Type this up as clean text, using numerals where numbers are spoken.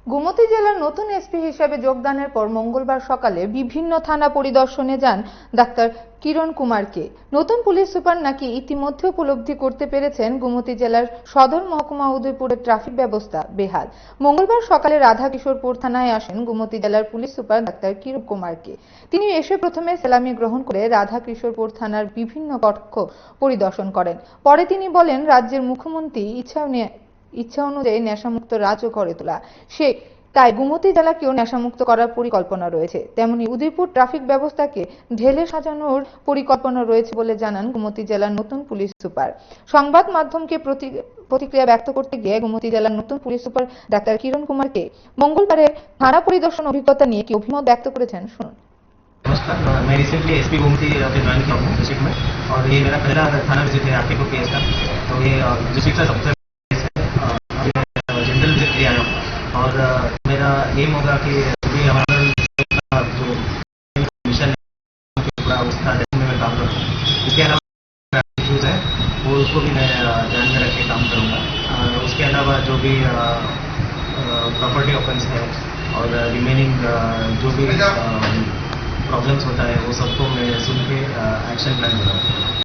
গোমতী জেলার নতুন এসপি হিসেবে যোগদানের পর মঙ্গলবার সকালে বিভিন্ন থানা পরিদর্শনে যান ডাক্তার কিরণ কুমারকে। নতুন পুলিশ সুপার নাকি ইতিমধ্যে উপলব্ধি করতে পেরেছেন গোমতী জেলার সদর মহকুমা উদয়পুরের ট্রাফিক ব্যবস্থা বেহাল। মঙ্গলবার সকালে রাধাকিশোরপুর থানায় আসেন গোমতী জেলার পুলিশ সুপার ডাক্তার কিরণ কুমারকে। তিনি এসে প্রথমে সেলামি গ্রহণ করে রাধাকিশোরপুর থানার বিভিন্ন কক্ষ পরিদর্শন করেন। পরে তিনি বলেন, রাজ্যের মুখ্যমন্ত্রী ইচ্ছা অনুযায়ী নেশামুক্ত রাজ্য গড়ে তোলা, তাই গোমতী জেলাকেও নেশামুক্ত করার পরিকল্পনা রয়েছে। তেমনি উদয়পুর ট্রাফিক ব্যবস্থাকে ঢেলে সাজানোর পরিকল্পনা রয়েছে বলে জানান গোমতী জেলার নতুন পুলিশ সুপার। সংবাদ মাধ্যমকে প্রতিক্রিয়া ব্যক্ত করতে গিয়ে গোমতী জেলার নতুন পুলিশ সুপার ডাক্তার কিরণ কুমারকে মঙ্গলবারের থানা পরিদর্শন অভিজ্ঞতা নিয়ে কি অভিমত ব্যক্ত করেছেন শুনুন। नमस्कार, मैं रिसेंटली एसपी गोमती पे ज्वाइन किया हूँ डिस्ट्रिक्ट में, और ये मेरा पहला थाना विजिट है आपके को केस का। तो ये डिस्ट्रिक्ट का सबसे जनरल विजिट किया है, और मेरा एम होगा कि भी हमारा जो मिशन है पूरा उसका में मैं काम करूँगा। इसके अलावा इश्यूज है वो उसको भी मैं ध्यान में रख के काम करूँगा। उसके अलावा जो भी प्रॉपर्टी ऑफेंस है और रिमेनिंग जो भी प्रॉब्लम्स होता है वो सबको मैं सुन के एक्शन प्लान बनाऊँ।